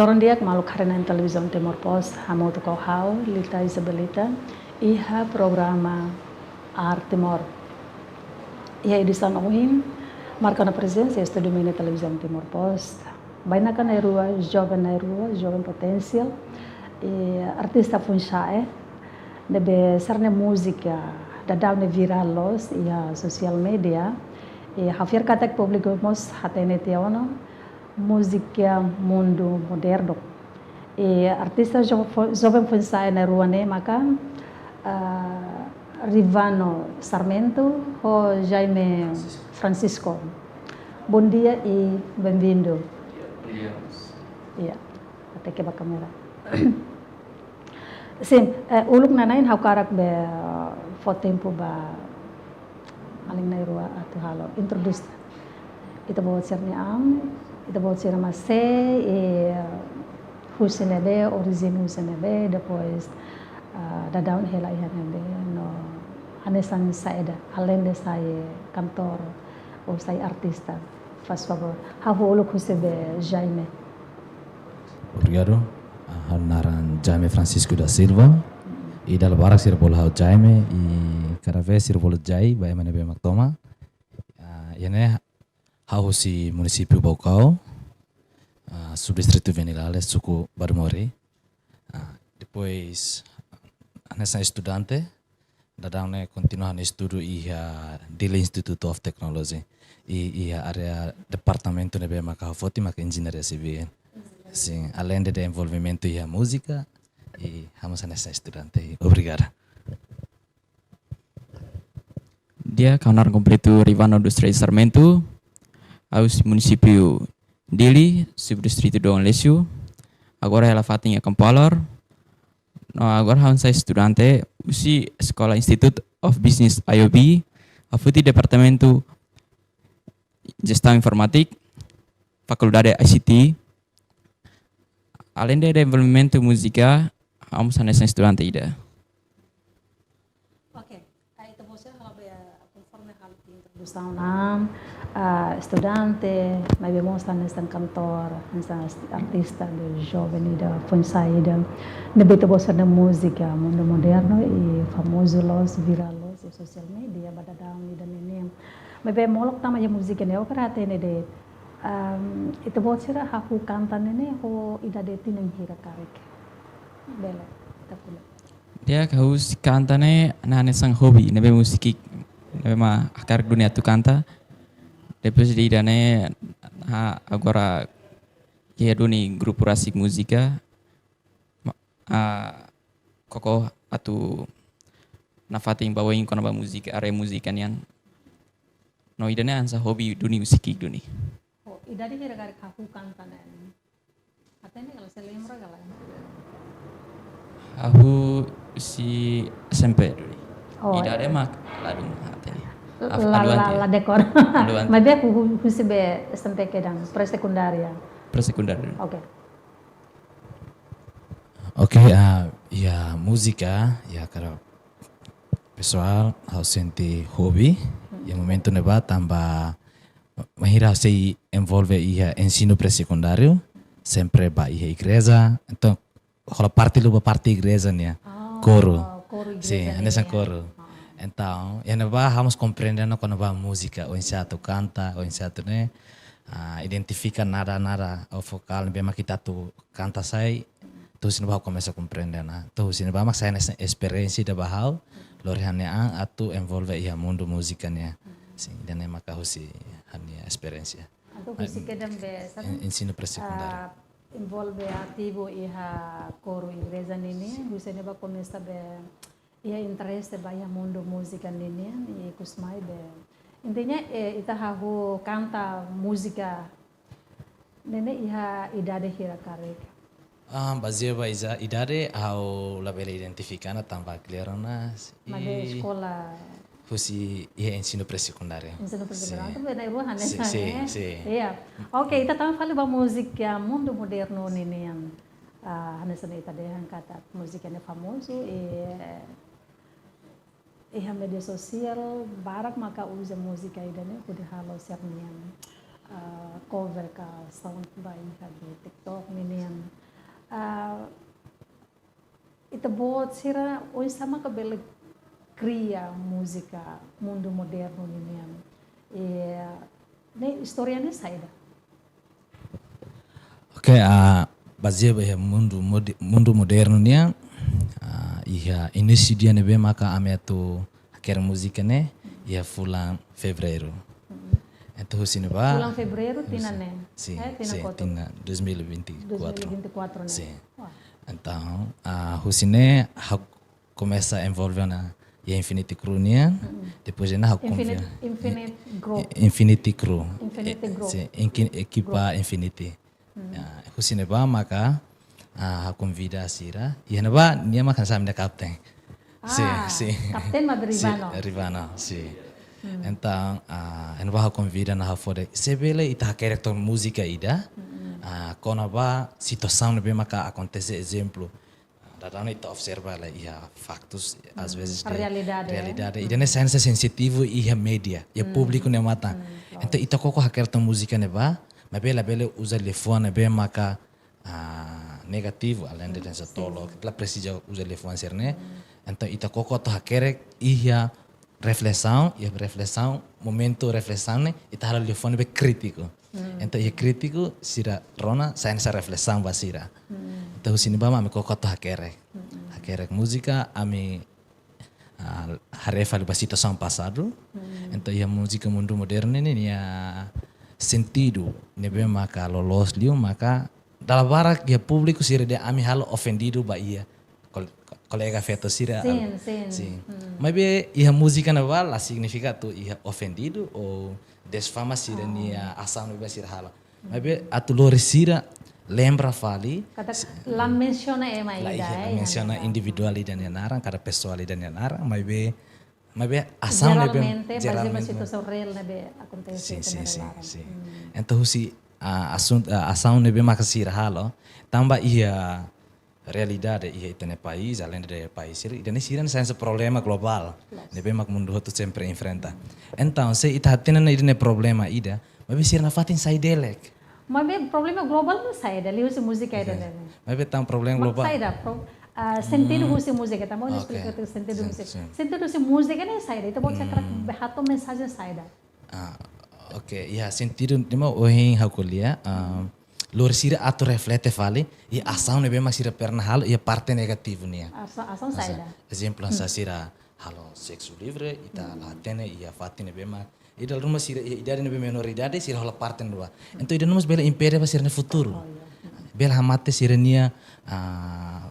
Lorong dia malu karena televisão Timor Post, hamo to kau hau, lita Isabelita, iha programa Art Timor. Iha edição ohin, marcando a presença, estúdio mini televisão Timor Post. Banyak na rua, jovem potensial, e artista funchae, debe sarne música, dadau ne viral los, iha social media, e hafir katak publiko mos hatene tiaono, música mundo moderno. E artista jovem funchae na rua ne maka Rivano Sarmento ou Jaime Francisco. Bom dia e bem-vindo. Iya, até que a câmera. Sim, uluk nanain hau karak be for tempo ba aling na rua atau halo introduce. Kita bawa cernya kita bawa cernya mase e husenebe, origin husenebe, depois da down hela ihanebe no anesan saeda, além de saya kantor ou saya artista. Faz favor, hau uluk husebe Jaime. Obrigado. Naran Jaime Francisco da Silva. E dal barak sir bola Jaime e cada vez sir bola Jai ba mana be maktoma. Yene hau si município Bocau. Subdistrito Venilales suku Barmore. Depois nessa estudante da daune continuar estudo Dili Institute of Technology e area departamento ne be maka foti maka engenharia civil. Sim, além de envolvimento e a música, e vamos nessa estudante. Obrigado. Dia kawanan completo Rivano dos Três Sarmento, aos município Dili, subdistrito do Anlesio. Agora ela fatinha Kampalor. Agora vamos estudante usi Escola Institute of Business IOB, a futi departamento Gestão Informatik, Faculdade ICT. Além de desenvolvimento música, vamos nessa estudante ida. Ok, itu você kalau conforme hal introdução estudante, mas vemos nessa cantor, nessa artista de jovem ida, funsaida, nebito você na música, mundo moderno e famoso los, viral los, e social media, badadang ida nini. Mas molok tama ya música ne, okra tene de itu bocira haku kantan ini ho ida deti nang hira karik bela tapula Dia kau kantane nane sang hobi nebe musik nebe ma akar dunia tu kanta depois di dane agora ya duni grupo rasik musika koko atu nafating bawain kono ba musika are musikan yan no idane ansa hobi duni musik duni. Idade hira karik haku kantanen atene kalau saya lembra kalau Aku si SMP dulu. Oh, Idade mak ladung hatene. la dekor mas dia aku sebe SMP kedang presekundaria Presekundar. oke Oke, ya música, ya cara pessoal, eu senti hobby, e momento neba tambah mahira se envolve ensino pré-secundário, sempre ba igreja, então rola parte igreja né, coro, sim, nessa coro. Então, e neba vamos compreendendo quando ba música, o inseto canta, o inseto né, identifica nada o vocal, bem kita tu canta sai, tu sini ba começa a compreender na, tu sini ba mak saya nessa experiência da bahau, lorihannya atu envolve mundo música né. Sim, dan maka husi hanya experiência. Atau husi kedam besar. Ensino pré-secundário. Envolve ativo iha coro igreja nini, husi neba começa be iha interesse ba iha mundo música nini, e kusmai be. Intinya ita hahu canta música nene iha idade hira karik. Baseado ba idade au labela identificana tambah clarona. Made sekolah Husi ensino pré-secundário. Ensino pré-secundário, itu beda ibu hanya Sim. Iya. Oke, kita tahu kali bahwa musik ya mundo moderno ini yang hanya seni tadi yang kata musik yang famoso media sosial barak maka usa música aí dane pode halo sernian cover ka sound by di TikTok ninian. Ita buat sira oi sama kabel cria música mundo moderno ninian. Ne historianya saida. Oke, baseado ya mundo moderno nia, ia início dia nebe maka ameto aquela música né, ia fulan fevereiro. Então assim ba. Bulan Febrero tina ne. Sim, Tina sim, koto. tina 2024. 2024 ne. Sim. Wah. Então, Husine começa a envolver na Infinity Crew nia, depois na Infinite Group. Infinity Crew. Infinity Group. Sim, equipa Infinity. Husine ba maka convida a Sira, e na ba nia makan sama da captain. Sim. Kapten Madrivano. Sim, Rivano, sim. Então, ena ba convida na fora. Sebele ita karakter música ida. Quando ba situação nebe maka acontece exemplo. Dadana ita observa lá ia factos às vezes A realidade. realidade. Ida ne sensa sensitivo ia media, ia público ne mata. Então ita koko karakter música neba, mas bela usa telefone nebe maka negativo além de tensa tolo. Ela precisa usar telefone ser né. Então ita koko to hakerek ia reflexão, momento reflexão né, ita hala telefone be crítico. Então ia crítico sira rona sensa reflexão basira. Então sini ba me koko to hakerek música ami harefa de situação passado. Então ia música mundo moderno ini ia sentido nebe maka lolos liu maka dalam barak ya público sira de ami halo ofendido ba ia colega feto sira. Sim. Mas be ia música na vala significa tu ia ofendido ou desfama sira nia asam be sira hala. Mas be atulore sira lembra fali. Kata la menciona ema La ida. menciona individualidade dan narang kada personalidade dan narang mas be asam Geralmente, base situação real nebe acontece. Sim. Então si asam nebe makasira halo tambah ia realidade ia itene país além do país ida sira sense problema global nebe mak mundo tu sempre enfrenta. Então se ita hatena na ida problema ida mas sira na fatin sai delek. Mas o problema global não sai dali usa música ida né. Mas tam problema global. Sai da sentido usa música, tá bom? Explica o sentido música. Sentido usa música nem sai da. Então você traga berrato mensagem sai da. Oke, ya sentido dima ohin hakulia. Lor sira atu reflete fale e ação nebe mak sira perna halo e parte negativo nia. Ação sai da. Exemplo sa sira halo sexo livre ita latene ia fati nebe mak. E dal rumah sira idade nebe menoridade sira halo parte dua. Então ida numas bela impede ba sira ne futuro. Bela hamate sira nia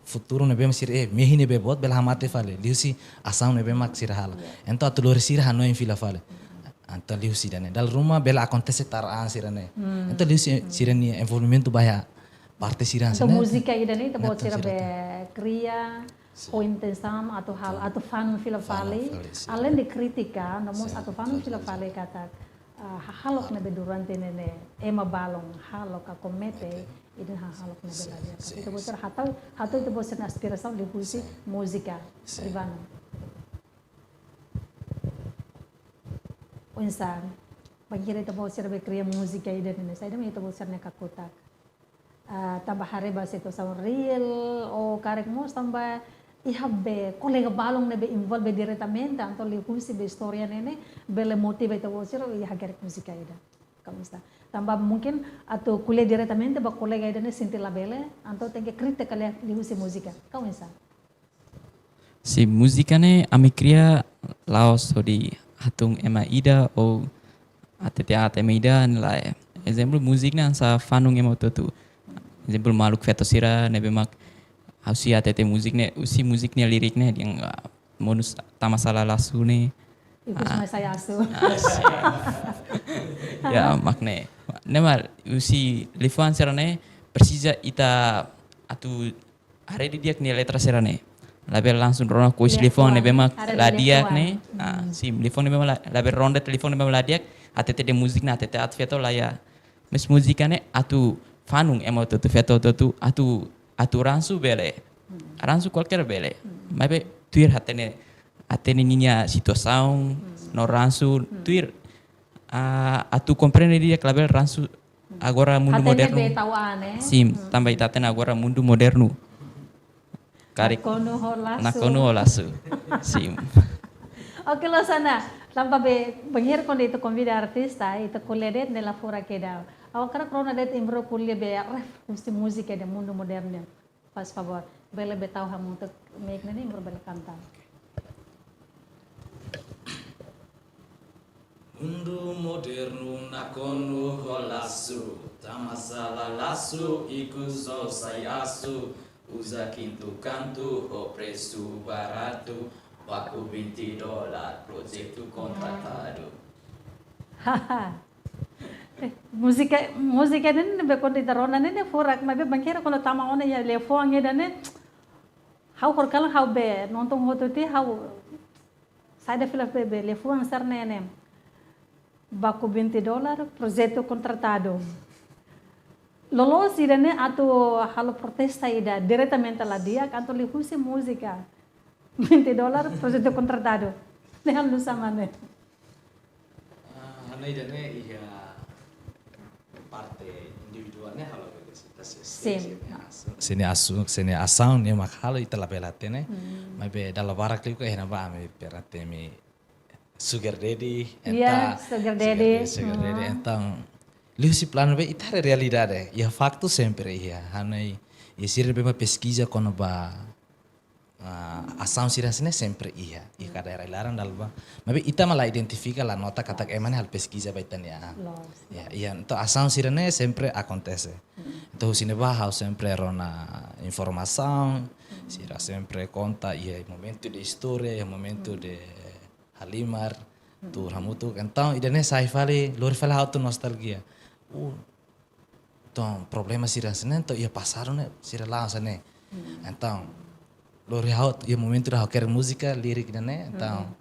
futuro nebe mak sira mehi nebe bot bela hamate fale. Liusi ação nebe mak sira halo. Então atu lor sira hano em fila fale. Então liu sidane dal rumah bela acontece taraan sirane. Então liu sirane envolvimento bahaya parte sirane. Então música ida nih tabo sira be cria ou intenção atau hal atau fan fila fale. Além de crítica, namun atau fan fila fale kata halok nebe durante nene ema balong halok ka komete idin halok nebe lagi. Itu bosir hatau itu bosir aspiração de música ribana. Insan, bagi kita bawa sirbe kriya musika ida nene, saya demi kita bawa sirne kakutak. Tambah hari bahasa itu sama real, o karek mos tambah ihabbe kolega balong nebe involve diretamente, anto lihusi be historia nene, bele motive itu bawa sir iha karek musika ida. Kamu sta. Tambah mungkin atau kuliah diretamente ba kolega ida nene sentir la bele, anto tengke kritik kali lihusi musika. Kamu insan. Si música ne ami cria laos di hatung ema ida ou atete ema ida nilai. Exemplo musik na sa fanung ema tu. Exemplo maluk feto sira nebe mak hausi atete musik ne usi musik ne lirik ne yang monus tamasala lasu ne. Ibu semua saya asu. Ya makne. Nema usi lifan sira ne precisa ita atu hari diak ne letra sira ne. Label langsung rona kuis telepon ne bema ladiak ne sim telepon ne bema label ronda telepon ne bema ladiak atete de musik na atete at feto la ya mes musika ne atu fanung emo tu feto tu atu ransu bele ransu qualquer bele mabe tuir atene ninya situação no ransu tuir atu compreende dia clavel ransu agora mundo Hatene moderno. be tauane. Sim, também está tendo agora mundo moderno. Cari Kono holasu. na kono olasu. Sim. Oke lo sana. Lampa be benghir kon itu convida artista itu kuliah nella fora che da. Awak kara krona det imbro kuliah be ref mesti musik de mundo moderno. Pas favor. Bele be tahu hamu untuk make nani imbro bele cantar. Mundo moderno na kono holasu, tá masalah laço e cuso saiaço, usa quinto canto, o preço barato, pago $20, projeto contratado. Haha. Musika den be kon itu rona nene forak ma be bangkira kono tama ona ya le foange dane. How horkala how be nonton hotuti how side fila be le foang sarnene. Baku $20, projeto contratado. Lolos idane atu halo protesta ida diretamente lá dia canto li husi música. $20, projeto contratado. Ne halu samane. Hanai dane iya parte individualnya halo Sim. seni asaun ne makhalo itala belatene. Mai be dalla barak liu ke hena ba me peratemi sugar daddy Iya, sugar daddy. sugar daddy então liu si plano be itare realidade ya facto sempre ya hanai ya sirve be uma pesquisa quando ba ação sirasine sempre iya ya kada era larang dalba mas ita malah identifica la nota kata emane hal pesquisa baitan ya ya então ação sirane sempre acontece então sine ba hau sempre rona informação sira sempre conta ya momento de história momento de Halimar, tu ramutu, então idane sai fale, lori fale hau tu nostalgia. Então problema sira sene, então ia passaram né, sira lá sene. Então lori hau ia momento da quer música, lirik idane, então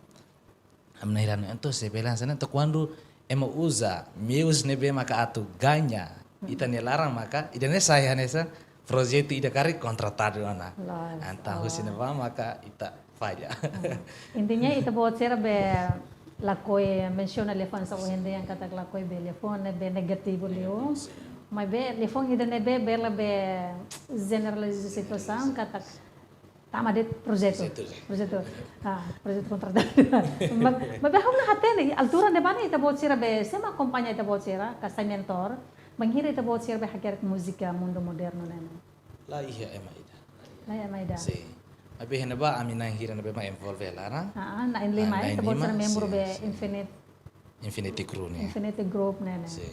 amna irano, então se belan sene, então quando ema usa meus nebe maka atu ganha, itane larang maka idane sai hanesa projeto ida kari kontratado ana. Então husine ba maka ita falha. Intinya itu buat saya be lakoi menciona telefon sa uhende yang kata lakoi be telefon be negativo leo. Mas be telefon ida nebe be la be generaliza situação kata tama de projeto. Projeto contratado. Mas be hamna hatene altura de bani itu buat saya be sema kompannya itu buat saya kasih mentor. Mengira itu buat saya be hakir musika mundo moderno nena. La iya ema ida. La ya maida. Si. Abi hena ba amina hira na be ma involve lara. Na in lima itu buat saya membro be Infinity Crew ne. Infinity Group nena. Si.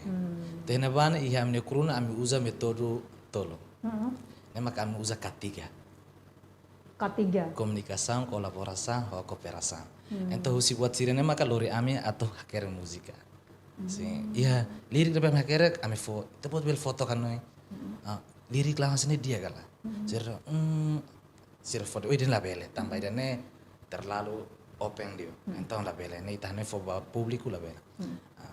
Tena ba na iya amne crew na ami usa metodo tolo. Nema kami usa ketiga. Ketiga. Komunikasi, kolaborasi, kooperasi. Ento husi buat sirene maka lori ami atau hakere musika. Si. Iya, lirik na be hakere ami fo. Itu buat bel foto kan noi. Lirik langsung dia kala. Sira foto ini la bele tambah dane terlalu open dia. Então la bele ne itane fo ba publiku la bele.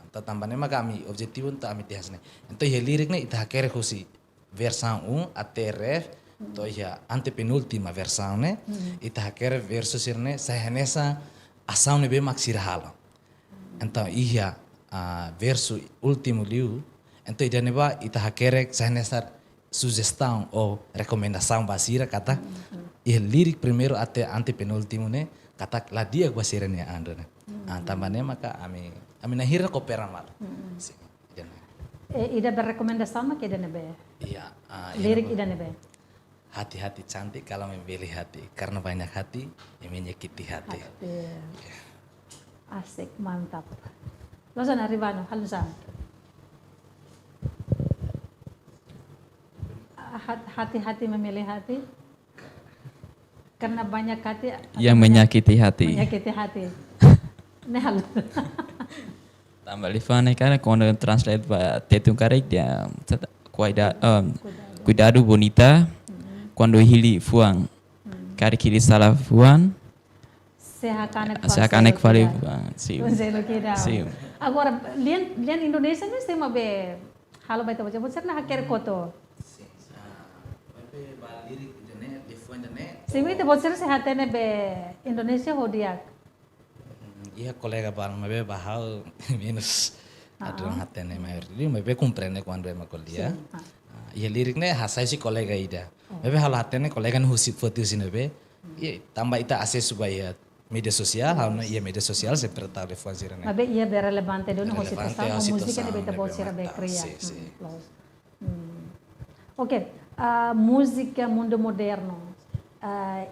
Tambahnya maka kami objektif untuk kami tiasne. Então ya lirik ne ita kere husi versão 1 até ref. Então ya antepenúltima versão ne ita kere verso sirne saya nessa ação ne be maksir halo. Então iya verso último liu. Então idane ba ita kere saya nessa sugestão ou recomendação basira kata ya lirik primeiro até antepenúltimo ne kata la dia basira ne ando ne. Tambahnya maka ami nahira kopera mal. Si, Ida berrekomendasi sama ke ida nebe. Iya. Lirik ida nebe. Hati-hati cantik kalau memilih hati karena banyak hati yang menyakiti hati. Asik, mantap. Lo sana Rivano, halo Sam. Hati-hati memilih hati karena banyak hati Yang menyakiti hati. menyakiti hati. Nah, halo. Tambah lifane cara quando translate para tetum karek dia cuidado bonita quando hili fuang. Kari kiri salah fuang. Seakan fale fuang. Sim. Sim. Agora, lian Indonesia ni sema be halo baita baca bocor na haker koto. Simi itu bocor sehatene be Indonesia hodiak. Iya kolega bang, mabe bahau minus Adriano hatene maior. Jadi mebe comprende quando é macolia. E liriknya hasai si kolega ida. Mebe halo hatene kolega nu husit foto si nebe. E tambah ita akses supaya media sosial, hal ia media sosial sempre tá telefone sirene. Vabbè, ia be relevante dono ho Relevante situação, a a música situação, deve ter né, pode ser bem bem matar, criar. sim, sim. Ok, música mundo moderno.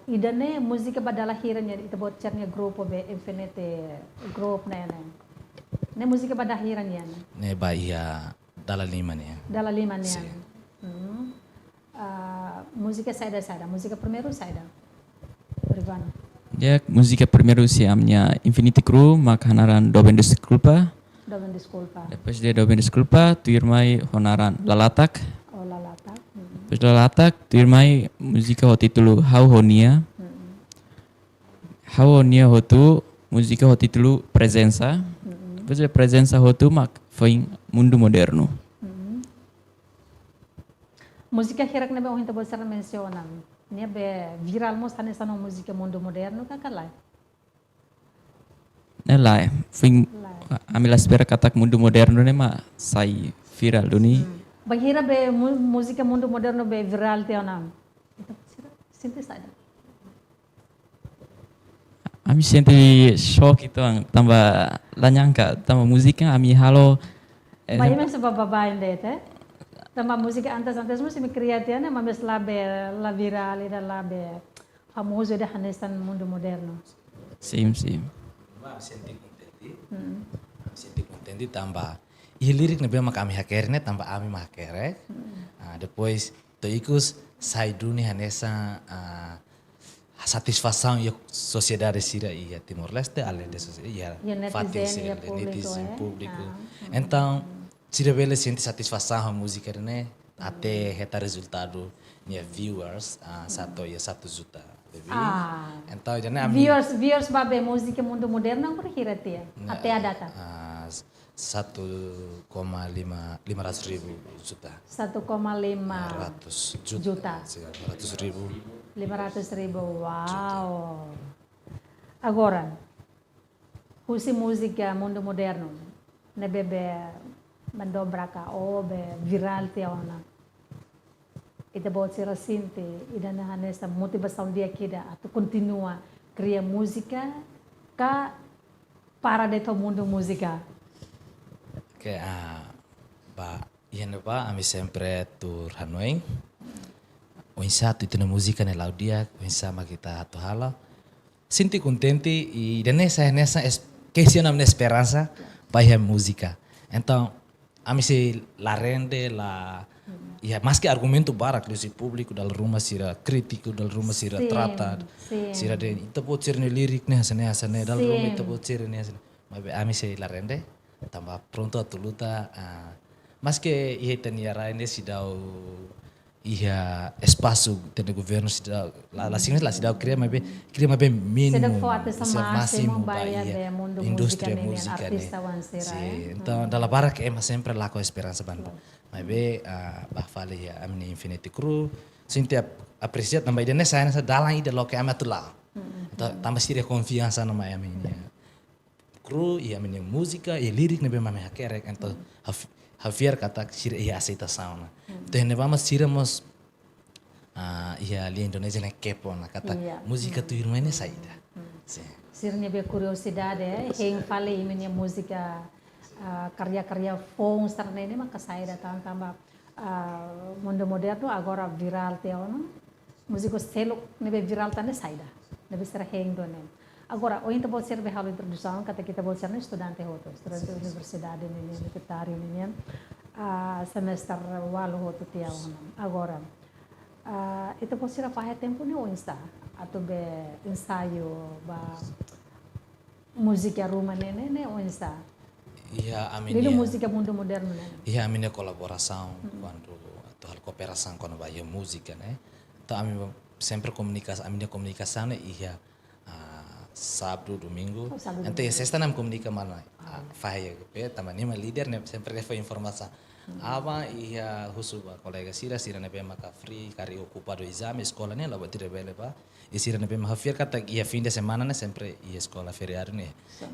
Idane música badala hiranya ita bot cernya grupo be infinite group na yan. Ne música badala hiranya. Ne Bahia dalla lima ne. Dala lima niyan. Sim. Música saida. Música primeiro saida. Rivano. Dia música primeiro si amnya Infinity Crew mak hanaran Doben Desculpa. Doven desculpa. Depois dia Doben Desculpa tu irmai honaran Lalatak. O lalata. Depois Lalatak tu irmai música ho titulu How Honia. How Honia hotu música ho titulu Presença. Depois dia Presença hotu mak foi Mundo Moderno. Música hirak na ba o hinta bolsa na mencionam. Nia be viral mo sa no música mundo moderno kakalay. Nela foi amila espera katak Mundo Moderno ne ma sai viral duni. Baghira be música mundo moderno be viral te onam. Ito sinti sada. Ami senti shock itu ang tambah lanyangka tambah musiknya ami halo. Bayi men sa bababae dete. Tama música antes mo si mi criatiana mas la viral ida labe famoso da hanestan mundo moderno. Sim. Mas senti contente tambah. E lirik na bem kami hakernya tambah ami makere. Depois to ikus sai duni hanesa satisfação e sociedade sira e Timor Leste além dessa ia netizen, netizen público. Então sira bela sente satisfação a música né até reta resultado nia viewers satu juta. Então já né Viewers babe música mundo moderno por hiratia. Até a data. 500 ribu juta. 1,5 juta. 500 ribu. 500 ribu, wow. Agora, usi música mundo moderno, ne bebe mandobraka o be viral te ona. Ita bot sira sinte, ida na hanesa motivação dia kida atau continua cria música ka para de to mundo música. Que ami sempre tur Hanoi. O insato itu na música ne laudia, o insama kita atu hala. Sinti contente e nessa questão na esperança para a música. Então, ami se la rende la mais que argumento barak do público dal rumah sira crítico dal rumah sira trata sira de ita pode ser ne lirik ne hasane dal rumah ita pode ser ne hasane. Mas ami se la rende tambah pronto a luta mas que ia tenia rende si dau ia espaço do governo se dau la singles la si dau cria mais mínimo Sedang forte sa máximo bahia de mundo indústria música música artista wansira. Sim, então dalla bara que é sempre lá com a esperança ban mas fala ya amni Infinity Crew sinti apreciat tambah ide saya nasa dalang ide lo que ama lá tambah sih confiança no mai aminya crew e a minha música e lirik nebe mame hakerek então Javier kata sira ia aceitação então ne vamos tiramos ia ali Indonesia ne kepo na kata música tu irmã ne saída sim Sirnya be curiosidade heng fale minha música karya-karya fong sarna ini maka saya datang tambah mundo moderno agora viral te ono músico selok nebe viral tane saída nebe será heng donen. Agora, o inte pode ser behal introdução, kata kita pode ser estudante hoto, estudante universidade ini, universitário ini, semester walu hoto tiaw honam. Agora, itu pode ser apa tempo ni o insta, atau be ensaio, ba música rumah nene o insta. Iya, amin. Lilo música mundo moderno nene. Iya, amin colaboração quando atau hal cooperação quando vai música, né? Então, amin sempre comunicação, amin comunicação né, iya. Sábado, domingo. Então, sexta não comunica mana. Fahaya, também nem líder, né? Sempre leva informação. Ava ia husuba kolega sira nebe maka free kari ocupado exame escola ne labo tire bele ba. E sira nebe maka fier kata ia fin de semana ne sempre ia escola feriado ne.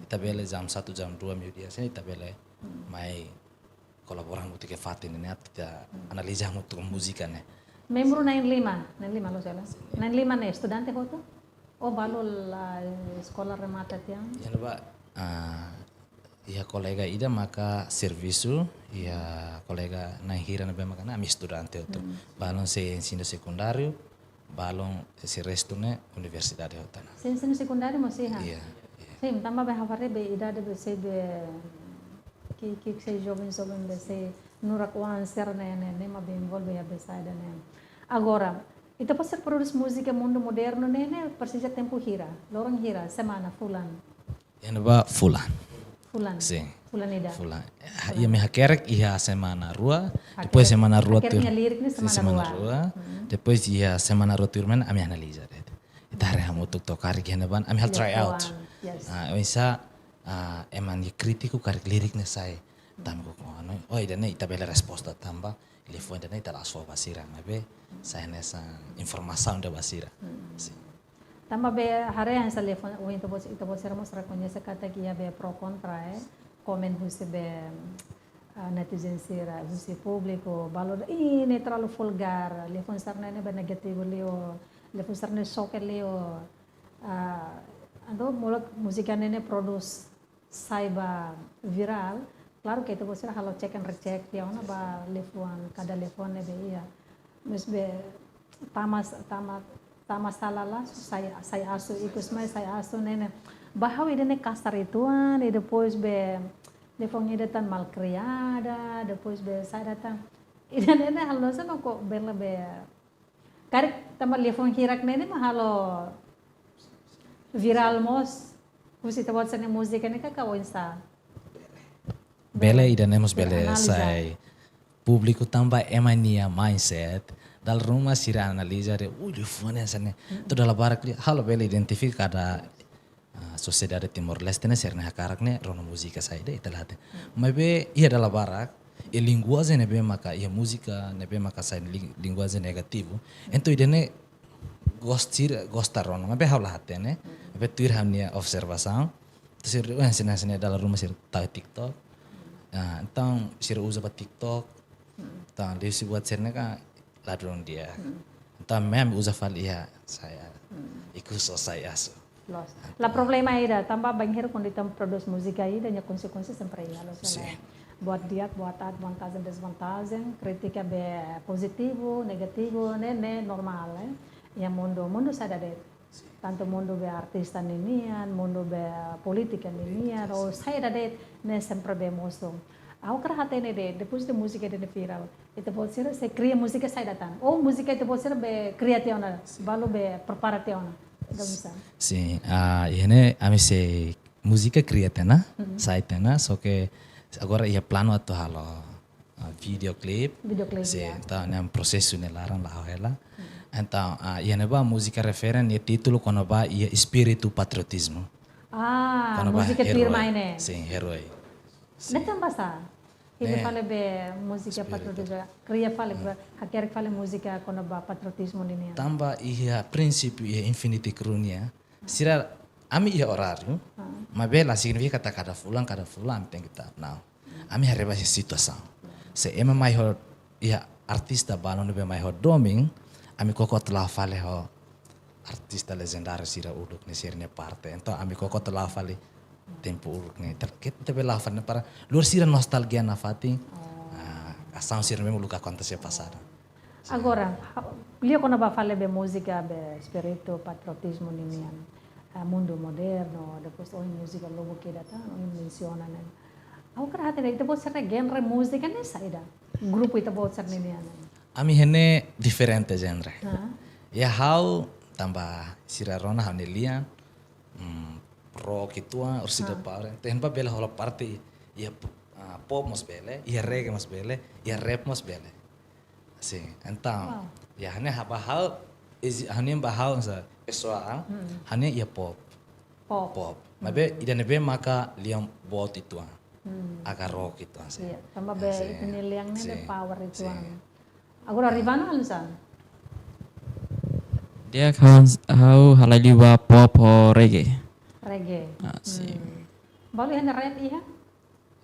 Tabele jam 1 jam 2 meu dia sini tabele mai kolaboran mutu ke fatin ne atita analisa mutu musika ne. Membro 95 lo sela. 95 ne estudante foto? O balo la sekolah remata tiang? Ia ba ia kolega ida maka serviço ia kolega na hira na bema kana ami estudante itu balon se ensino secundário balon se resto ne universidade hotana Se ensino secundário mo siha? iya Sim, tamba be havare be idade be se be que se jovem be se nurak wan ser ne ma be envolve ya be saida ne. Agora, itu pode ser produz música mundo moderno ne precisa tempo hira, lorong hira semana fulan. ia ba fulan Fulan. sim Fulan ida. fulan ia me hakerek ia semana rua depois semana rua Akhirnya lirik ni semana rua depois ia semana rua turmen ami analisa det itare hamu tuk tokari kene ban ami hal try out Yes. Bisa eman ye kritiku karik lirik ne sai tam ko ano oh ida ne ita bela resposta tamba ele foi ida ne ita laso basira mabe sai nessa informação da basira sim Tamba be hare yang sa telefon o ito po ser mostra conhece kata que ia be pro contra komen husi be netizen sira husi público valor ini terlalu vulgar telefon sarna ne be negativo leo telefon sarna soccer leo ando mulak musika ne produce saiba viral claro que itu po ser halo check and recheck dia ona ba telefon kada telefon ne be ia mas be tamas salala saya asu ikus mai saya asu nene bahau ide kasar ituan e depois be defong ide tan malcriada depois be saya datang ide nene halo sama kok berle be karik tambah lefong hirak nene mahalo viral mos kusi tawat sene musika ne kakawin sa bele ida nemos bele analisa. sai público tamba emania mindset dal rumah sira analisa de telefone sane to dal barak li halo bele identifica kada sociedade Timor Leste ne serne hakarak ne rono musika sai de italate mabe ia dal barak e linguagem ne be maka ia música ne be maka sai linguagem negativo ento idene gostar rono mabe hawla hatene mabe tuir hamnia observação sir sene dal rumah sir ta TikTok então sir usa ba TikTok então dia si buat serne ka ladron dia. Então mesmo usa falia saya ikut saya so. Los. La problema ida tambah banhir quando estamos produz música ida nya konsekuensi sempre ia los. Buat dia buat vantagem desvantagem, kritika be positivo, negativo, ne normal Ya mundo sada det. Tanto mundo be artista ninian, mundo be politika ninian, o saya det ne sempre be mosto. Aku kerahate ne de, depois de música de viral. Itu pode ser se cria música sai datang. Oh música itu pode ser be criationa, balu be preparationa. Então bisa. Sim, ini ami se música criativa, sai tena, só que agora ia plano atau halo videoclip. Videoclip. Sim, então nem processo ne larang lah ela. Então, ia neba música referen ia título quando ba ia espírito patriotismo. Música firma ini. Sim, herói. Netan basa. Ele fala be música patriotismo. Cria fala haker fala música quando ba patriotismo nini. Tamba ia princípio ia infinity krunia. Sira ami ia horário. Mas bela significa kata kada fulan tem kita now. Ami hareba situação. Se ema mai ho ia artista balon be mai ho doming, ami koko telah fale ho artista legendário sira uduk ne sirne parte. Então ami koko telah fale tempo uruk ne kita bela fale para luar sira nostalgia na fati. Asam sira mesmo lugar conta se passada. Agora, lihat quando ba fala be música be espírito patriotismo nini mundo moderno, depois oi música logo que data, oi menciona né. Aku kerahate itu pode ser genre música ne saida. Grupo itu pode ser nini Ami hene diferente genre. Ya how tambah sira rona hanelia rock itu ursida pare. Tempa bela hola parte ya pop mas bele, ya reggae mas bele, ya rap mas bele. Sim, então ya hane hal hane bahal sa pessoal, hane ya pop. Pop. Mas be ida nebe maka liam bot itu. agak rock itu sih. Iya, tambah be Sì, peniliangnya sì, ada power itu. sì. Agora ribano alusan. Dia kawan hau halali wa pop ho reggae. Reggae. Ah, sih. Baru yang rap iya?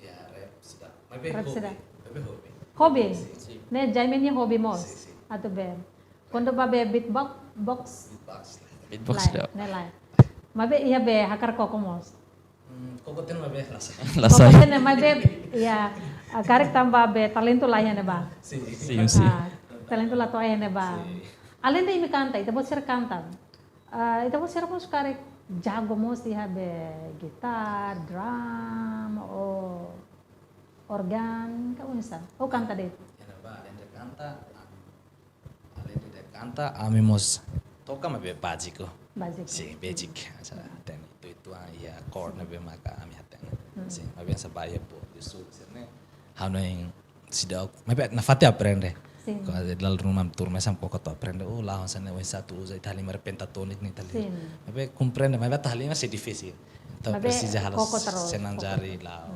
Ya, rap sudah. Rap sudah. Hobi. Hobby. Ne jaimennya hobi mos. Atau be. Quando babe beatbox box Beatbox lai, dah. ne lai. Mabe iya be hakar koko mos. Kok ten mabe rasa. Lasai. Koko ne mabe iya karek tambah be talento lah ya ne ba. Sim, sim. Talento lah to ya ne ba. Além de me canta, itu buat ser cantar. Itu buat ser mus karek jago mos dia be gitar, drum, organ, kau bisa. Oh canta deh. Ya, ba, além de canta, amemos toca mabe básico. Basic. Sim, basic. Asa ten itu ya chord na be maka ami haten. Sim, mabe sa baia po. Isso, serne. Hano yang sidak, mabe na fate aprende. Sim. Kalau dalam rumah turma sam koko to aprende. Oh, lah sana wes satu usa itali mar pentatonic ni itali. Sim. Mabe comprende, mabe itali masih difícil. Então Mabe precisa koko halos terus, senanjari lá.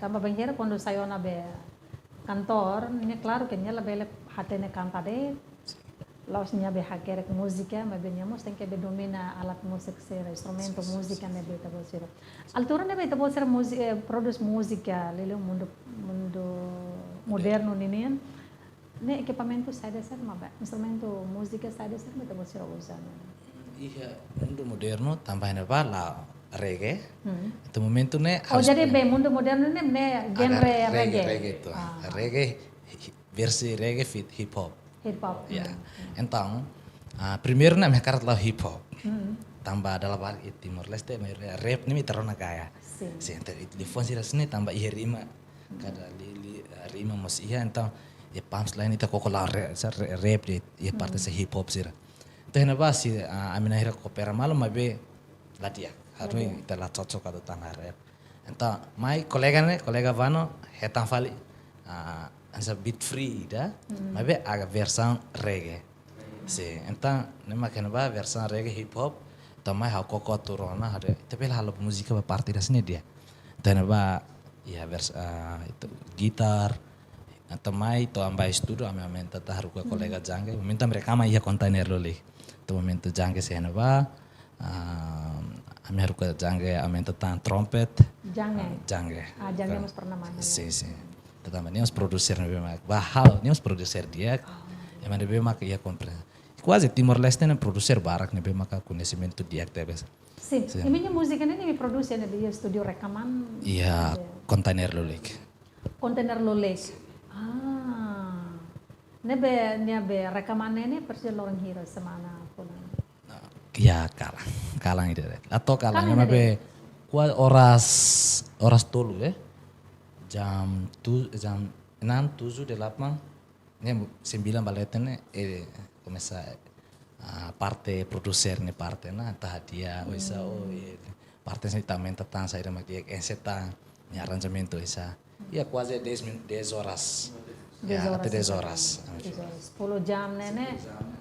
Tambah bengkira quando saiu na be cantor, ini claro que ela bele hate ne canta de. Laos nya be hakere ke música, mas bem nós tem que be domina alat musik ser instrumento música ne be tabo ser. Altura ne be tabo ser música, produz música, lele mundo moderno ninian. Ne equipamento sai de ser mas instrumento música sai de ser be tabo ser usando. Iya, mundo moderno tambahin apa lah reggae. Itu momento ne Oh jadi be mundo moderno ne genre reggae. Reggae itu. Reggae versi reggae fit hip hop. Hip hop. Ya. Então, primeiro na minha cara lá hip hop. Tambah dalam bahasa Timor Leste, rap ni terona kaya. Sim. Sim, itu di fone sini tambah iya rima. Kada rima mos iya, então ya punchline itu koko lah rap di ya parte se hip hop sih. Itu hena basi, amina hira kopera malam mabe ladia. Harus kita lah cocok atau tanah rap. Então, mai kolega Vano hetang fali. Ansa beat free ida, mabe aga versão reggae. Sim, então nema kenapa versão reggae hip hop, tambah hau koko turona ada, tapi lah halap musika parte das sini dia. Teneba ya itu gitar, tamai to ambai studio ame amenta taharu ke kolega jange, minta mereka mah iya kontainer loli. Tu momento jange seneba, ame haru ke jange amenta tan trompet. Jange. Jange mas pernah mana? Sim. Pertama, ni harus produser na bemak. Bahal, ni harus produser dia. Yang mana bemak ia kompre. Quase Timor Leste na produser barak na bemak conhecimento dia tebes. Sim. Ini música ini me produce na dia studio rekaman. Iya, kontainer lolek. Kontainer lolek. Nebe rekaman ini persis lorong hira semana pun. Iya, kalang itu. Atau kalang yang be kuat oras tolu jam 6, 7, 8, ne 9 baletene começa parte producer ne parte na entah dia bisa parte sini também tentang saya mak dia ensetan ne arranjamento isa ya quase 10 horas ya até 10 horas 10 jam nene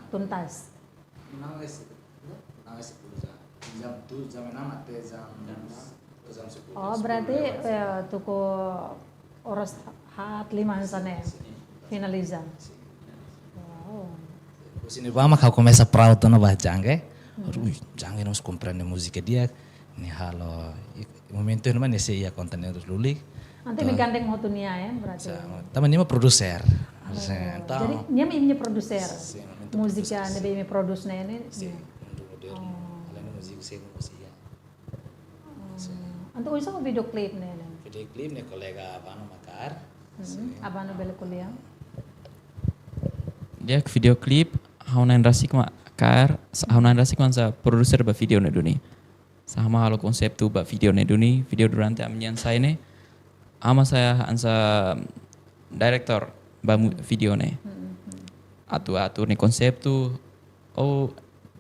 tuntas não é 10 jam 6 até jam 10. Oh berarti tuku oras hat 5 sana finaliza. Wow. Sini bama kau começa proud na bah jange. Jange nos compreende música dia. Ni halo momento ini mana sih ya kontennya terus lulik. Nanti menggandeng hotunia ya berarti. Taman ini mah produser. Jadi dia ini produser. Musika ini produsnya ini. Além musik sih musik. Untuk usah video klip nih. Video klip nih kolega Vano Makar. Abano bela kuliah. Dia video klip haunan rasik makar, haunan rasik sa produser ba video na duni. Sama halo konsep tu ba video na duni, video durante amnyan saya ne. Ama saya ansa director ba video ne. Atu ni konsep tu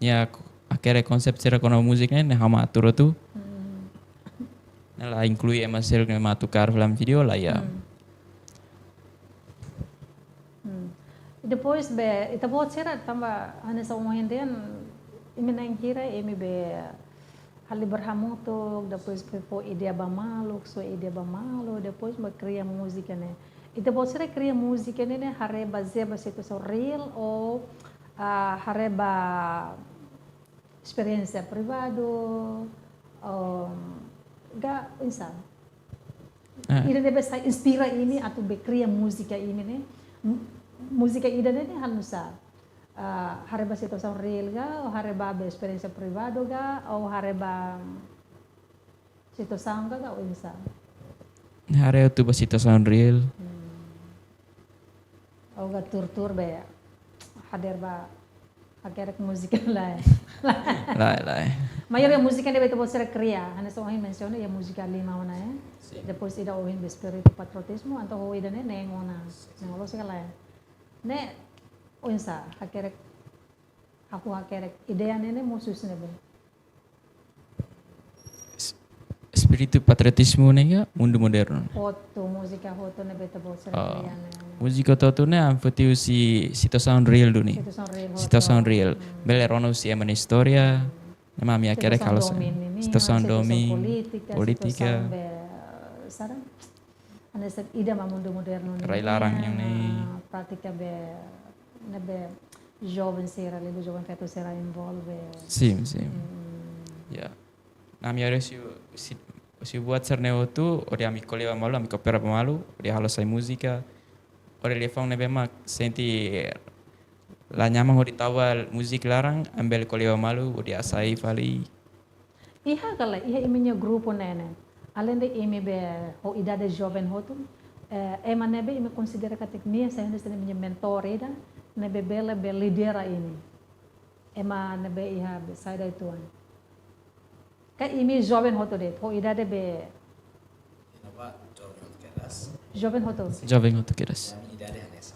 nya akhirnya konsep secara kono musiknya ne hama atur tu. Lah inclui emasir que matukar film video lah ya. Depois ita buat sera tambah ane sa umahin din iminang hira imi be ali berhamutuk, depois po ideia bamaluk, so ideia bamalo, depois me cria música né. E depois você cria música né, hareba zeba situação real ou hareba experiência privado, ga insa. Ida deve sa inspira ini atau be cria música ini né. Música ida né hanusa. Hareba situação real ga, ou hareba be experiência privado ga, ou hareba situação ga, ou insa. Hari itu ba situação real. Ou ga tur be hader ba akerek música lá. Lai. Maioria música deve ter você criar, hanya só menciona ya música lima ona depois ida ohin be espírito patriotismo, então o ida né nengona, nengolo segala. Né onsa akerek aku akerek ideia né musus nebe. Espiritu patriotismo nega mundo moderno. Foto música foto nebe ter você criar né. Música todo né amfetiu si situação real do ni. Situação real. Bele rono si emana história. Nama mi akhirnya kalau situação domi politika. Sarang, ane se ida ma mundo moderno. Rai larang yang ni. Pratica be nebe jovem sera, lebo jovem feto sera envolve. Sim. Ya. Nama mi si buat serneo tu, ori ami koleva malu, ami kopera pemalu, ori halo sai musika. Ori lefang nebe mak senti la nyamang ori tawal musik larang ambel koleva malu ori asai fali. Iha kala iha iminha grupo nene. Além de ime be ho idade jovem hotu, ema nebe ime considera que minha sendo esta minha mentor ida, nebe bela be lidera ini. Ema nebe iha be sai da tuan. Ka ime jovem hotu det, ho idade be jovem hotu. Jovem hotu keras. Idade hanesa.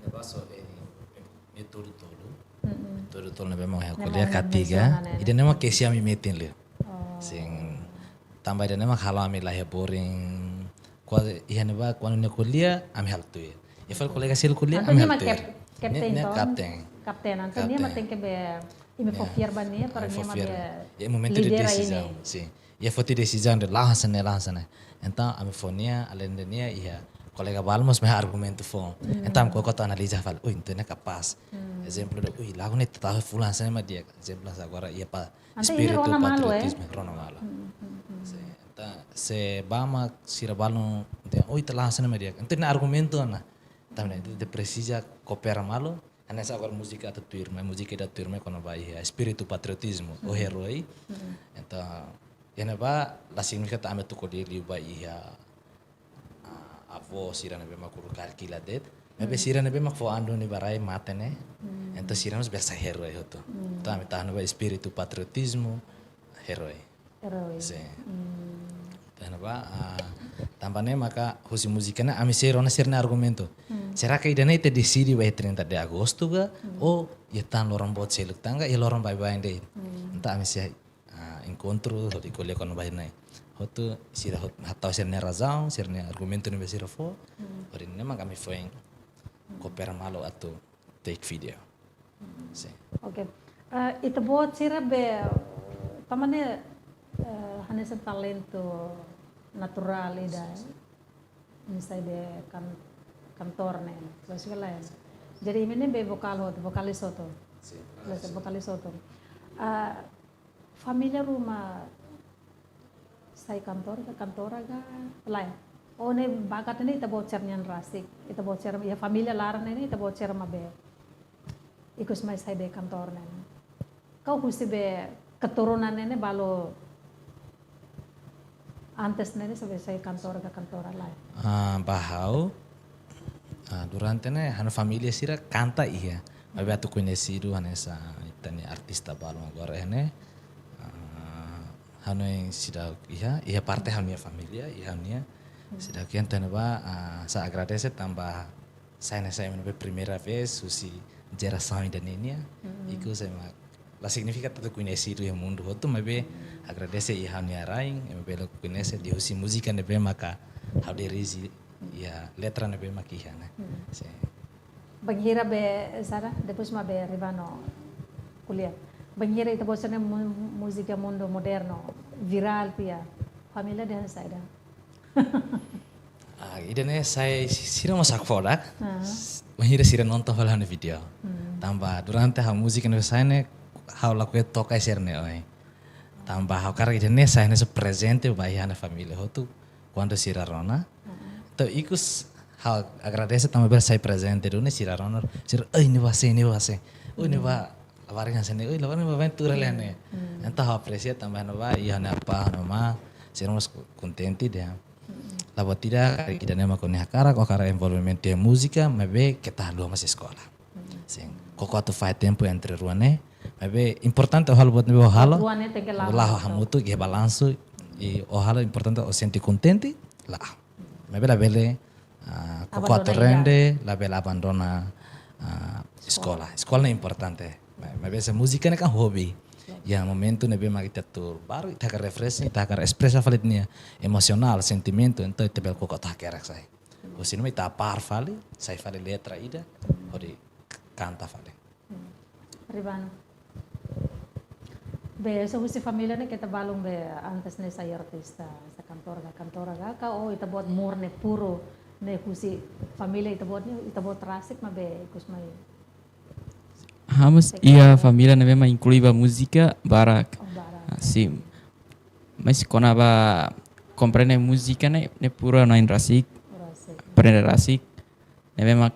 Baso ini todo na bema ya kuliah ketiga ida nema kesi ami metin le sing tambah ida nema kalau ami lah boring kwa iya neba kwa ne kuliah ami hal tu ya fal kuliah kasil kuliah ami hal tu kapten anto dia maten ke be ime fofiar bania para dia ma be ya momento de decisão sim ya foti decisão de lá sana então ami fonia além de nia iya colega balmos me argumento fon então ko kota analisa fal itu né capaz exemplo de lago ne tá fulan sana ma dia exemplo agora ia pa espírito patriotismo rona malo então se bama sira balno de tá lá sana ma dia então argumento na também de precisa coopera malo anessa agora música da turma música da turma quando vai espírito patriotismo o heroi então ena ba la significa ame tu ko dili ba ia avó sirana be makuru kalkila det mebe sirana be makfo ando ni barai matene então sirana be sa herói hoto tá me tá no espírito patriotismo herói sim tá ba tambane maka husi musikana ami serona sirna argumento será que idane te decidi vai 30 de agosto ga ou ia tan lorong bot seluk tangga ia lorong bye bye de entah ami se encontro di kuliah kono bye nai hotu sira hatau sirne razão sirne argumento ni besira fo ori nema kami foi coopera malo atau take video sim okay itu buat sira be tamane hanesa talento natural ida misai be kantor ne segala jadi ini be vokalis hoto vokalis hoto família rumah sai kantora ga lain o ne bakat ni ita bocer nyan rasik ita bocer ya familia laran ni ita bocer mabe ikus mai sai be kantor ne kau husi be keturunan ne balo antes ne sabe sai kantor lain bahau durante ne hana familia sira canta iya mabe atu conhecido hanesa itani artista balo agora ne hanu yang sida iya parte hanu familia iya hanu sida kian tanaba sa agradece tambah saya menbe primeira vez susi geração da nenia iku saya la significa tanto conhecido no mundo outro mas agradece iya hanu rain mbe lo conhece de usi música nebe maka how de risi iya letra nebe makiha né Banghira be Sara depois ma be ribano kuliah Banheira itu bosannya musika mundo moderno, viral pia. Família de Hansaida. Idane saya sira masak fodak. Ah. Mahira sira nonton falando video. Tambah durante a música no sai ne how la que toca ser ne oi. Tambah how cara idane sai ne se presente vai na família hotu quando sira rona. Então icos how agradece também ber sai presente dune sira rona. Sira ai ne vai ne vai. Oi ne vai lawarin sene oi lawarin vai ventura lene. Então how aprecia também no vai ia na pa no ma sira mas contente dia. La batida kita nema kone hakara ko kara envolvement de música, mabe kita lu mas escola. Sim. Koko atu fai tempo entre ruane, mabe importante hal buat nebe halo. Ruane tem que lá. Lah hamutu ge balanço e o halo importante o senti contente lá. Mabe la bele koko atu rende, la bele abandona escola. Escola é importante. Mabe essa música é kan hobby. Ya momento nebe magita tur baru ita ka refreshing ita ka expressa faletnia emocional sentimento então ita bel koko ta kerak sai o sino ita par fale sai fale letra ida ori canta fale Ribano. Be so husi família ne kita balong be antes ne saya artista sa kantora ka o ita buat murne puro ne husi família ita buat rasik ma be kus mai Hamas ia família neve ma incluiva música barak. bara. Sim. Mas kona ba compreende música ne pura na rasik, Rasik. aprender rasik. Neve ma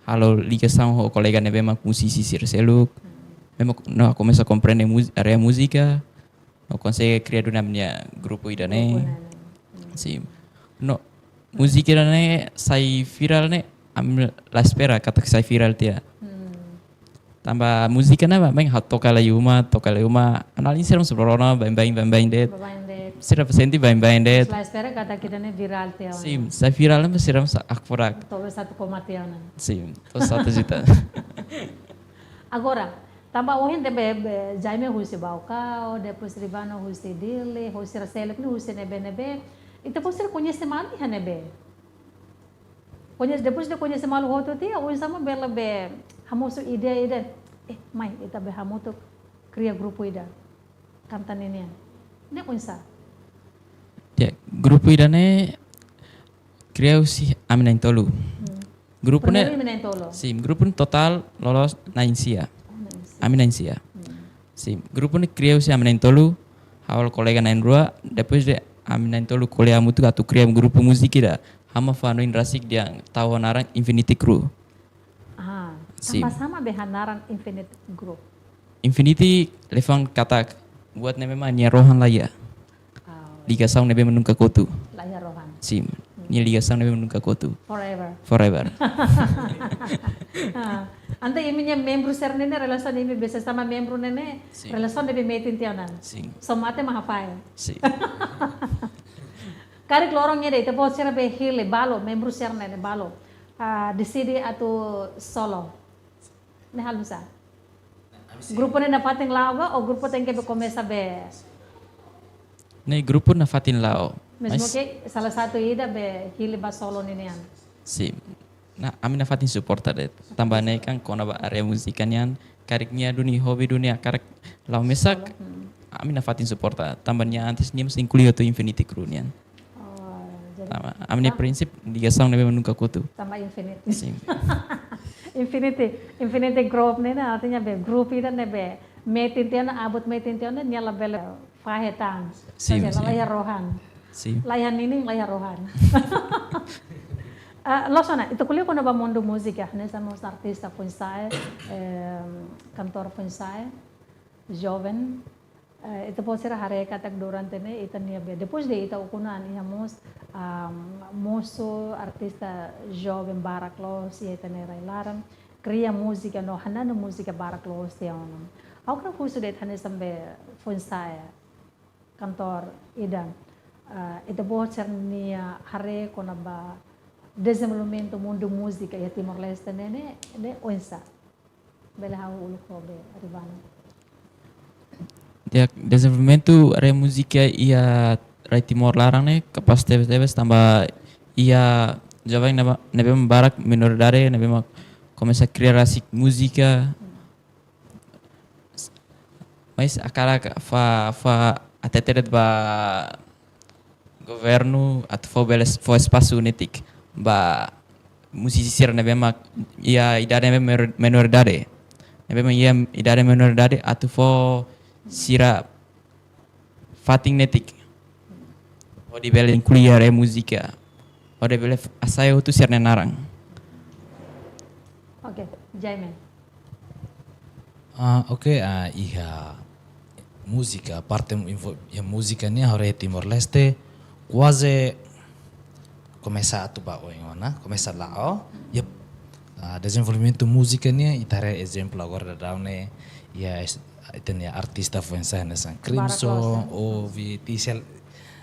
halo ligação ho colega neve ma musisi seluk. Neve no começa a compreender area música. No consegue criar una minha grupo idane. Sim. No música idane sai viral ne am la espera kata sai viral dia. Tambah musik na ba bang hat toca la yuma analin seram sebrona bang det Babande. sira presenti bang det La espera kata kita ne viral tiaw. sim sa viral na seram sa akforak Tobe satu komatiaw na. sim to satu juta Agora, tamba ohin de be jaime husi bauka, depois ribano husi dile, husi raselep ni husi nebe. Ito po sila conhece mal ha nebe. Depois de conhecer mal o outro dia, hoje sama bela be hamoso ide. Mai ita be hamoto cria grupo ida. Canta nene. Ne unsa. ya grupo idane criou si amina tolu grupo ne Menentolo. sim grupo ne total lolos na insia amina insia sim grupo ne criou si amina tolu hawal kolega na rua depois de amina tolu kuliah mutu atu criou grupo musik ida hama fano in rasik dia tahu narang Infinity Crew. Ah, Sim. sama-sama behanaran Infinite Group. Infinity lefang kata buat nebe ma nia rohan lah ya. Liga sang nebe menungka kotu. Lahir rohan. Sim. Nia liga sang nebe menungka kotu. Forever. Forever. Ante iminya membro ser nene relação imi besa sama membro nene Sim. relação debe metin tianan. Sim. Somate mahafai. Sim. Kari lorong de ite bot sira be hile balo membro ser nene balo. Decide atu solo. Ne halusa. Grupo ne na pating lawa o grupo tem que começa be. Ne grupo na fatin lao. Mesmo que salah satu ida be hile ba solo nene an. Sim. Na amina fatin supporter det. Tambah ne kan kona ba area musikan yan kariknya dunia hobi dunia karik lau mesak. Amina fatin supporter. Tambahnya antes nia mesti incluir tu Infinity Crew nian. Oh, jadi Tama. Amina prinsip liga sang nebe menungka kotu. tambah infinite. Sim. Infinity group nene artinya be grup ida ne be metin tiana abot metin tiana nyala bele fahetan. Sim, Saja sim. lahir rohan. Sim. Layan ini lahir rohan. Losona, itu kuliah kono ba mundo música, né? Somos artista pun saya, cantor pun saya, jovem. Itu pode ser hare katak durante ne ita nia be. Depois de ita ukunan ihamos moço artista jovem baraklos e ita ne railaran cria música no hanana música baraklos te ono. Agora curso de hane sambe pun saya, cantor idan. Itu pode ser nia hare kono ba desenvolvimento mundo música e Timor Leste ne onsa. Bela hau ulu kobe ribana. Ya, desenvolvimento area música ia rai Timor larang ne kapas teves tambah ia jovem nebe barak minoridade nebe começa a criar asik música mas akarak fa atetedet ba governo at fo espaço netik ba musisi sira nebe mak ia idade menor idade nebe ma ia idade menor idade atu fo sira fating netik o di bele kuliah musika o de bele asayo tu sirne narang. Oke, Jaime. Oke, iya música, parte ya música ni hore Timor Leste quase começa a tubar o ingona, começa lá ó, ya desenvolvimento música ni itare exemplo agora da daune ya tem artista influencer nessa Crimson ou Vitisel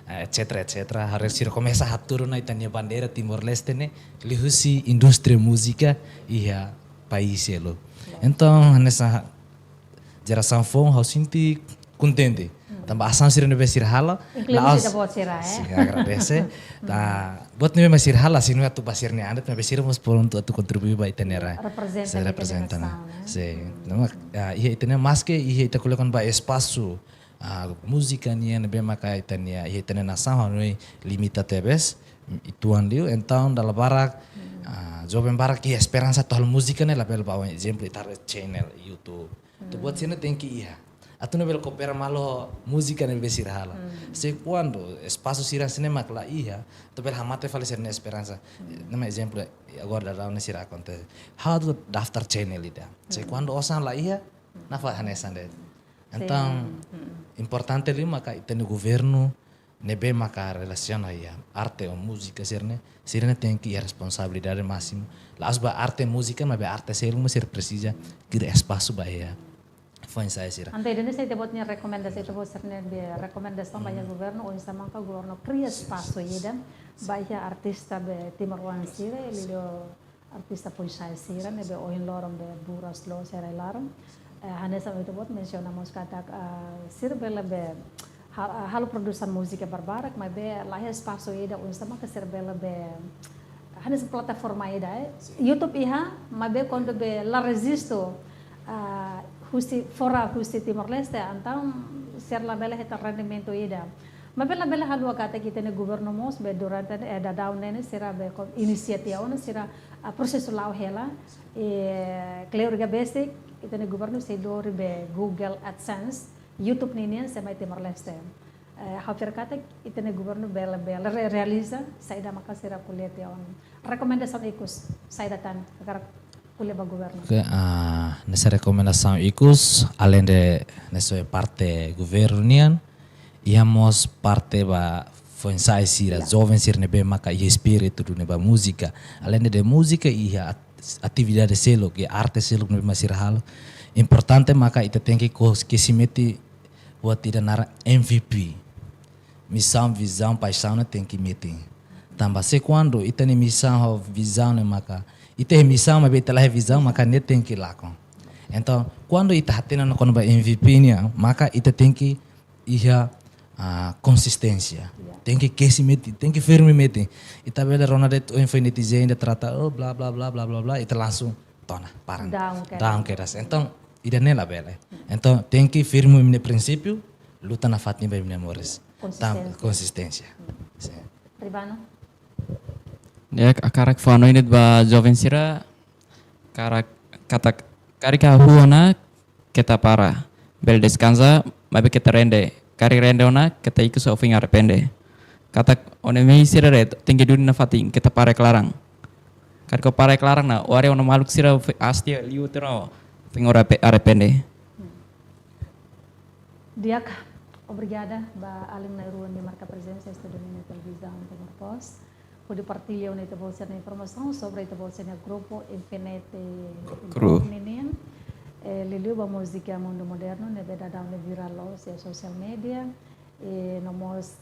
etc etc harus sira começa a turun na itania bandeira Timor Leste ne lihusi indústria música iya país lo. Então nessa geração fome eu sinto contente. Tambah asam sira nebe sira hala. Inclusive da buat sira Sim, agradece. Buat nebe masir hala sinu atu basir ne andet nebe sira mos por untuk atu contribuir ba itenera. Se representa na. Sim. Nama iya itene mas que iya ita colocan ba espaço música nia nebe maka itania iya itene nação noi limita tebes ituan liu então dalam barak jovem barak iya esperança total música ne label ba um exemplo itar channel YouTube. Tu buat sini tem que iya. Atu nebel coopera malo música nebe sira hala. Se quando espaço sira cinema la iya, tu bel hamate fale ser ne esperança. Nama exemplo agora da na sira acontece. How to daftar channel ida. Se quando osan la iya, na fa hanesan de. Então, importante ali maka itene governo nebe maka relaciona aí arte ou música sirne tem que ir responsabilidade máxima. Lá asba arte e música, mas arte ser precisa que espaço bahia. Foi saya sira. Ante ini saya debutnya rekomendasi itu buat serne be rekomendasi banyak governo o sama ka governo cria espaço dan banyak artista be Timor Leste lido artista pun saya sira nebe o in lorom be buras lo sera larom. Hanya sama itu buat mencionamos kata sirbela be halo produsen musik barbarak, mas be lah espaço ida o sama ka sirbela be hanya plataforma ida YouTube iha, mas be quando be la resisto fora justi Timor Leste, então ser la bela heta rendimento ida. Mas bela halua kata kita ne governo mos be durante da down ne será be inisiativa ona será processo lau hela clear basic kita ne governo se dori be Google AdSense YouTube ninian sama Timor Leste. Hampir kata kita ne governo bela realiza saya da maka será kuliah on. Rekomendasi ikus saya datang agar kuliah ba governo. Okay, nessa recomendação ICUS, além de nessa parte governian, íamos parte ba fonsai sira, jovem sir nebe maka e espírito do neba música, além de música e atividade selo, que arte selo nebe masir hal, importante maka ita tem que se mete buat tidak nara MVP, missão, visão, paixão tem que meter. Tambah se quando ita ni missão, visão ne maka ita missão mas ita lah visão maka ne tem que lakukan. Então quando ita hatena no kono ba MVP nya maka ita tem que ia consistência. Tem que se meter, tem que firme meter. Ita bela rona de infinitize ainda trata oh blá blá blá blá blá blá ita langsung tona parang down que das. Então ida nela bela. Então tem que firme no princípio, luta na fatni ba memórias. Consistência. Ribano. Ya akarak fano ini ba jovem sira karak kata karika huona kita para bel descansa mabe kita rende kari rende ona kita ikut sofing arrepende kata one mei sira red tinggi duni na fating kita para kelarang kar ko para kelarang na wari ona maluk sira asti liu tero fingora arrepende. Dia obrigada ba alim na ruan de marca presença estudando na televisão Timor Post. Pude partilhar nesta bolsa informação sobre esta bolsa no grupo Infinite Group ninian. Liliu ba música mundo moderno ne beda down le viral los e social media e nomos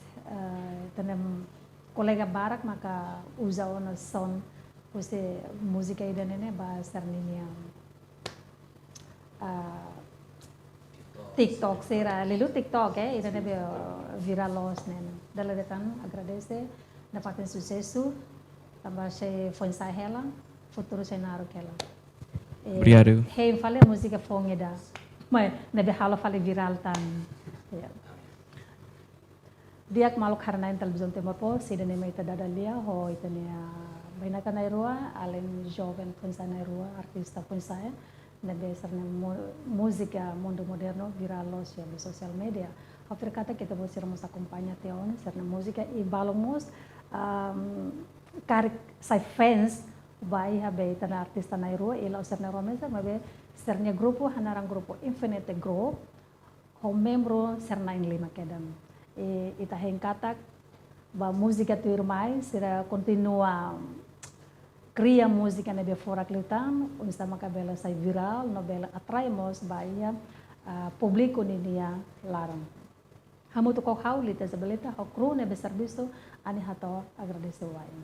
tenem colega barak maka usa ona son use música ida nene ba sarninia TikTok será Liliu TikTok ida ne viral los nene. Dala detan agradece dapatin sucesso, tambah saya fonsai hela, futuro saya naruh hela. Obrigado. Hei fale música fongeda, Mas nebe halo fale viral tan. Ya. Dia maluk harna in televisão Timor Post, sida nema ita dadalia ho ita nia bainaka na irua, além jovem pun sa na irua, artista pun saya, nebe serna música mundo moderno viral los ya di sosial media. Hafir kata kita boleh sermos acompanha teon serna música e balomos karik sai fans vai habe ita na artista na irua, ila serna romesa mabe serna grupo hanarang grupo Infinite Group, ho membro serna in lima kedam. Ita hengkatak ba música tu irmai será continua cria música na be fora clitan unsa makabela sai viral novela atraemos baia publico ni dia larang hamu to kau hau lita sebelita ho kru ne be serviço ani hato agradeço wain.